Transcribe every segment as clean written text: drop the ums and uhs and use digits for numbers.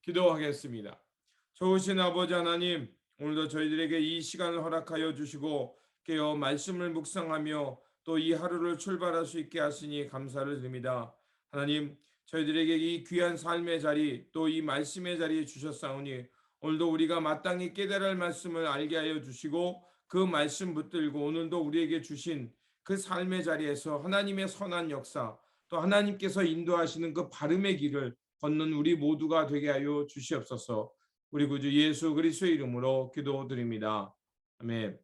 기도하겠습니다. 좋으신 아버지 하나님, 오늘도 저희들에게 이 시간을 허락하여 주시고 깨어 말씀을 묵상하며 또 이 하루를 출발할 수 있게 하시니 감사를 드립니다. 하나님, 저희들에게 이 귀한 삶의 자리 또 이 말씀의 자리에 주셨사오니 오늘도 우리가 마땅히 깨달을 말씀을 알게 하여 주시고 그 말씀 붙들고 오늘도 우리에게 주신 그 삶의 자리에서 하나님의 선한 역사 또 하나님께서 인도하시는 그 바름의 길을 걷는 우리 모두가 되게 하여 주시옵소서. 우리 구주 예수 그리스도의 이름으로 기도드립니다. 아멘.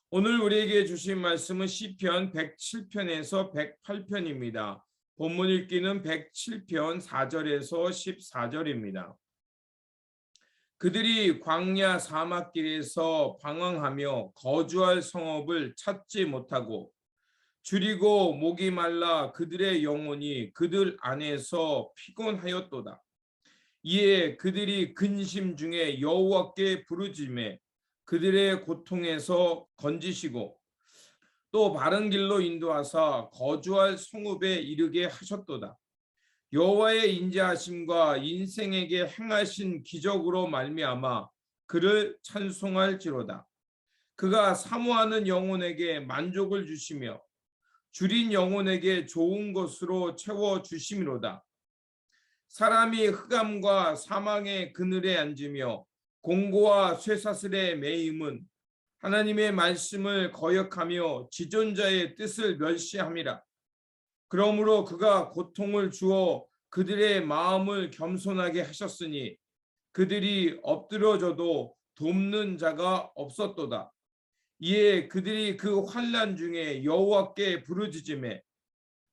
오늘 우리에게 주신 말씀은 시편 107편에서 108편입니다. 본문 읽기는 107편 4절에서 14절입니다. 그들이 광야 사막길에서 방황하며 거주할 성읍을 찾지 못하고 줄이고 목이 말라 그들의 영혼이 그들 안에서 피곤하였도다. 이에 그들이 근심 중에 여호와께 부르짖매 그들의 고통에서 건지시고 또 바른 길로 인도하사 거주할 성읍에 이르게 하셨도다. 여호와의 인자하심과 인생에게 행하신 기적으로 말미암아 그를 찬송할지로다. 그가 사모하는 영혼에게 만족을 주시며 줄인 영혼에게 좋은 것으로 채워 주심이로다. 사람이 흑암과 사망의 그늘에 앉으며 공고와 쇠사슬에 매임은 하나님의 말씀을 거역하며 지존자의 뜻을 멸시함이라. 그러므로 그가 고통을 주어 그들의 마음을 겸손하게 하셨으니 그들이 엎드려져도 돕는 자가 없었도다. 이에 그들이 그 환난 중에 여호와께 부르짖으매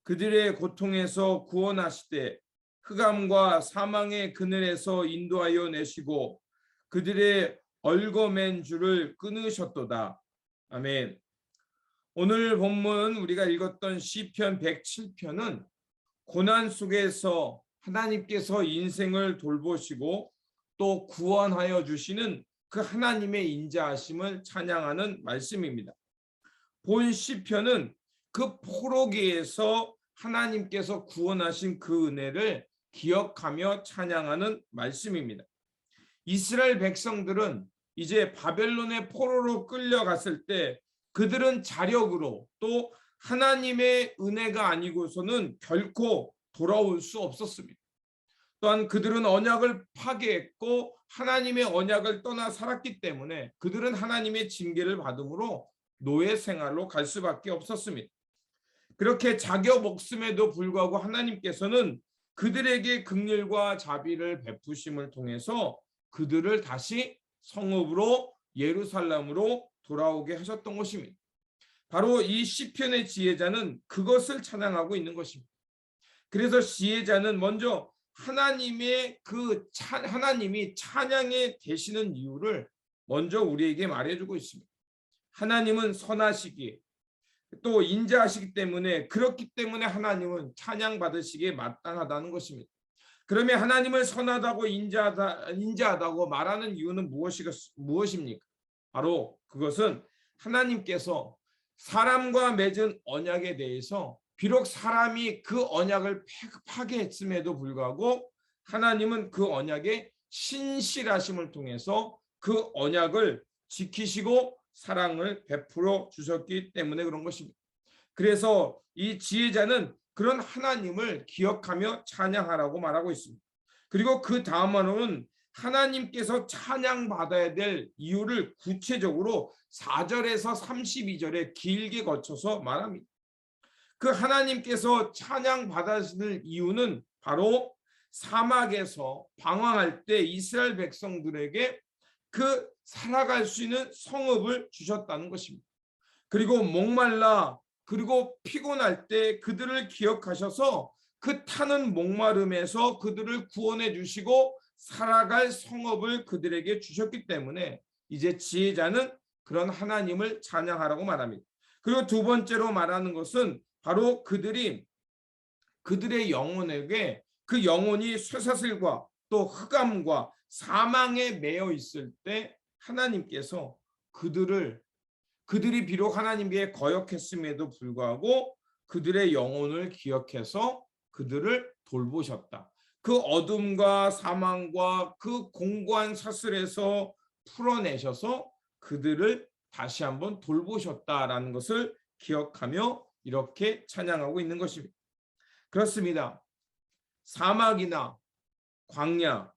그들의 고통에서 구원하시되 흑암과 사망의 그늘에서 인도하여 내시고 그들의 얽어맨 줄을 끊으셨도다. 아멘. 오늘 본문 우리가 읽었던 시편 107편은 고난 속에서 하나님께서 인생을 돌보시고 또 구원하여 주시는 그 하나님의 인자하심을 찬양하는 말씀입니다. 본 시편은 그 포로기에서 하나님께서 구원하신 그 은혜를 기억하며 찬양하는 말씀입니다. 이스라엘 백성들은 이제 바벨론의 포로로 끌려갔을 때 그들은 자력으로 또 하나님의 은혜가 아니고서는 결코 돌아올 수 없었습니다. 또한 그들은 언약을 파괴했고 하나님의 언약을 떠나 살았기 때문에 그들은 하나님의 징계를 받음으로 노예 생활로 갈 수밖에 없었습니다. 그렇게 자격 없음에도 불구하고 하나님께서는 그들에게 긍휼과 자비를 베푸심을 통해서 그들을 다시 성읍으로 예루살렘으로 돌아오게 하셨던 것입니다. 바로 이 시편의 지혜자는 그것을 찬양하고 있는 것입니다. 그래서 지혜자는 먼저 하나님의 하나님이 찬양에 되시는 이유를 먼저 우리에게 말해주고 있습니다. 하나님은 선하시기에 또 인자하시기 때문에 그렇기 때문에 하나님은 찬양 받으시기에 마땅하다는 것입니다. 그러면 하나님을 선하다고 인자하다고 말하는 이유는 무엇입니까? 바로 그것은 하나님께서 사람과 맺은 언약에 대해서 비록 사람이 그 언약을 파괴했음에도 불구하고 하나님은 그 언약의 신실하심을 통해서 그 언약을 지키시고 사랑을 베풀어 주셨기 때문에 그런 것입니다. 그래서 이 지혜자는 그런 하나님을 기억하며 찬양하라고 말하고 있습니다. 그리고 그 다음으로는 하나님께서 찬양받아야 될 이유를 구체적으로 4절에서 32절에 길게 거쳐서 말합니다. 그 하나님께서 찬양받으실 이유는 바로 사막에서 방황할 때 이스라엘 백성들에게 그 살아갈 수 있는 성읍을 주셨다는 것입니다. 그리고 목말라 그리고 피곤할 때 그들을 기억하셔서 그 타는 목마름에서 그들을 구원해 주시고 살아갈 성읍을 그들에게 주셨기 때문에 이제 지혜자는 그런 하나님을 찬양하라고 말합니다. 그리고 두 번째로 말하는 것은 바로 그들의 영혼에게 그 영혼이 쇠사슬과 또 흑암과 사망에 매여 있을 때 하나님께서 그들이 비록 하나님께 거역했음에도 불구하고 그들의 영혼을 기억해서 그들을 돌보셨다. 그 어둠과 사망과 그 공고한 사슬에서 풀어내셔서 그들을 다시 한번 돌보셨다라는 것을 기억하며 이렇게 찬양하고 있는 것입니다. 그렇습니다. 사막이나 광야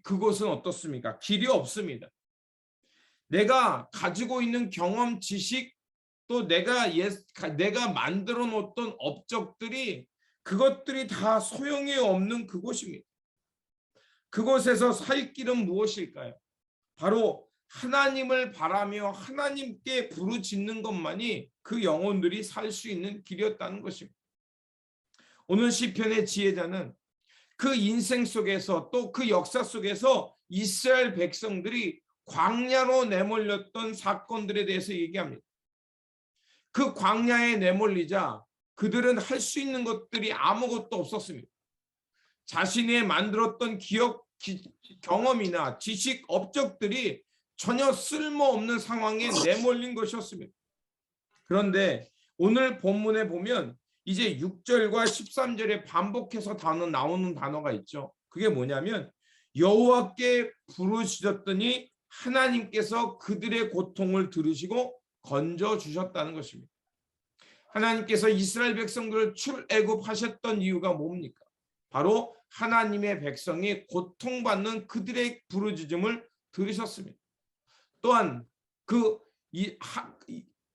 그곳은 어떻습니까? 길이 없습니다. 내가 가지고 있는 경험, 지식, 또 내가 만들어 놓았던 업적들이 그것들이 다 소용이 없는 그곳입니다. 그곳에서 살 길은 무엇일까요? 바로 하나님을 바라며 하나님께 부르짖는 것만이 그 영혼들이 살 수 있는 길이었다는 것입니다. 오늘 시편의 지혜자는 그 인생 속에서 또 그 역사 속에서 이스라엘 백성들이 광야로 내몰렸던 사건들에 대해서 얘기합니다. 그 광야에 내몰리자 그들은 할 수 있는 것들이 아무것도 없었습니다. 자신이 만들었던 경험이나 지식, 업적들이 전혀 쓸모없는 상황에 내몰린 것이었습니다. 그런데 오늘 본문에 보면 이제 6절과 13절에 반복해서 나오는 단어가 있죠. 그게 뭐냐면 여호와께 부르짖었더니 하나님께서 그들의 고통을 들으시고 건져주셨다는 것입니다. 하나님께서 이스라엘 백성들을 출애굽하셨던 이유가 뭡니까? 바로 하나님의 백성이 고통받는 그들의 부르짖음을 들으셨습니다. 또한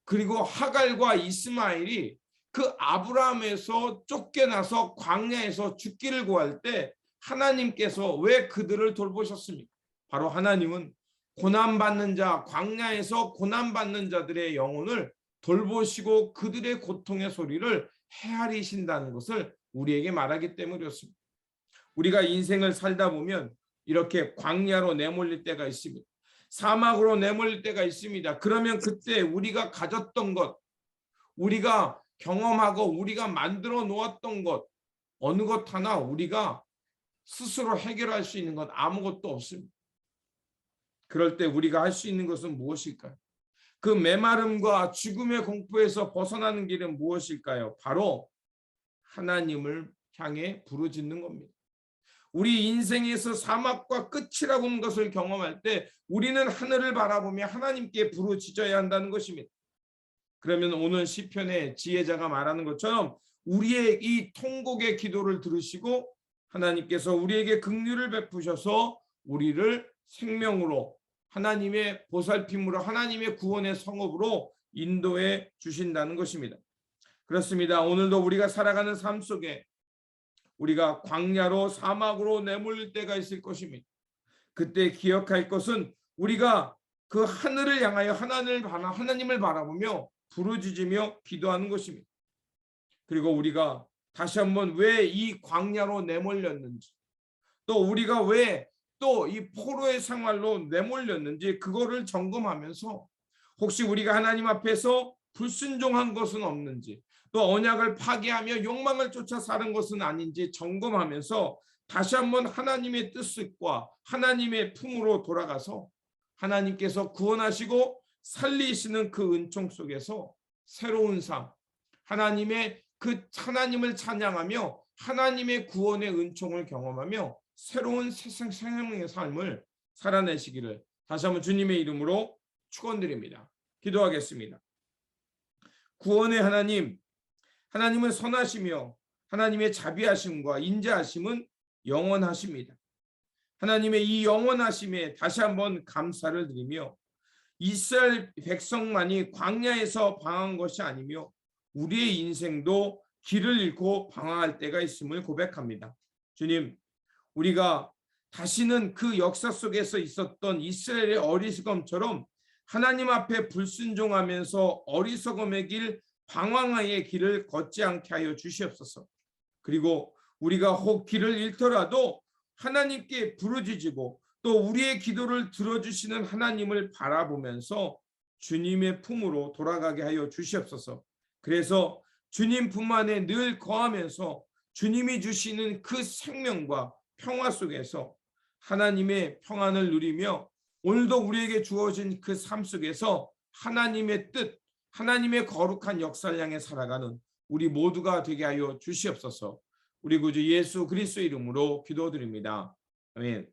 그리고 하갈과 이스마엘이 그 아브라함에서 쫓겨나서 광야에서 죽기를 구할 때 하나님께서 왜 그들을 돌보셨습니까? 바로 하나님은 고난받는 자, 광야에서 고난받는 자들의 영혼을 돌보시고 그들의 고통의 소리를 헤아리신다는 것을 우리에게 말하기 때문이었습니다. 우리가 인생을 살다 보면 이렇게 광야로 내몰릴 때가 있습니다. 사막으로 내몰릴 때가 있습니다. 그러면 그때 우리가 가졌던 것, 우리가 경험하고 우리가 만들어 놓았던 것, 어느 것 하나 우리가 스스로 해결할 수 있는 것 아무것도 없습니다. 그럴 때 우리가 할 수 있는 것은 무엇일까요? 그 메마름과 죽음의 공포에서 벗어나는 길은 무엇일까요? 바로 하나님을 향해 부르짖는 겁니다. 우리 인생에서 사막과 끝이라고 하는 것을 경험할 때 우리는 하늘을 바라보며 하나님께 부르짖어야 한다는 것입니다. 그러면 오늘 시편의 지혜자가 말하는 것처럼 우리의 이 통곡의 기도를 들으시고 하나님께서 우리에게 긍휼을 베푸셔서 우리를 생명으로 하나님의 보살핌으로 하나님의 구원의 성읍으로 인도해 주신다는 것입니다. 그렇습니다. 오늘도 우리가 살아가는 삶 속에 우리가 광야로 사막으로 내몰릴 때가 있을 것입니다. 그때 기억할 것은 우리가 그 하늘을 향하여 하나님을 바라보며 부르짖으며 기도하는 것입니다. 그리고 우리가 다시 한번 왜 이 광야로 내몰렸는지, 또 우리가 왜 또 이 포로의 생활로 내몰렸는지 그거를 점검하면서 혹시 우리가 하나님 앞에서 불순종한 것은 없는지, 또 언약을 파기하며 욕망을 쫓아 사는 것은 아닌지 점검하면서 다시 한번 하나님의 뜻과 하나님의 품으로 돌아가서 하나님께서 구원하시고 살리시는 그 은총 속에서 새로운 삶, 하나님을 찬양하며 하나님의 구원의 은총을 경험하며 새로운 생명의 삶을 살아내시기를 다시 한번 주님의 이름으로 축원드립니다. 기도하겠습니다. 구원의 하나님, 하나님은 선하시며 하나님의 자비하심과 인자하심은 영원하십니다. 하나님의 이 영원하심에 다시 한번 감사를 드리며 이스라엘 백성만이 광야에서 방황한 것이 아니며 우리의 인생도 길을 잃고 방황할 때가 있음을 고백합니다. 주님, 우리가 다시는 그 역사 속에서 있었던 이스라엘의 어리석음처럼 하나님 앞에 불순종하면서 어리석음의 길, 방황의 길을 걷지 않게 하여 주시옵소서. 그리고 우리가 혹 길을 잃더라도 하나님께 부르짖고 또 우리의 기도를 들어주시는 하나님을 바라보면서 주님의 품으로 돌아가게 하여 주시옵소서. 그래서 주님 품 안에 늘 거하면서 주님이 주시는 그 생명과 평화 속에서 하나님의 평안을 누리며 오늘도 우리에게 주어진 그 삶 속에서 하나님의 뜻, 하나님의 거룩한 역사를 향해 살아가는 우리 모두가 되게 하여 주시옵소서. 우리 구주 예수 그리스도 이름으로 기도드립니다. 아멘.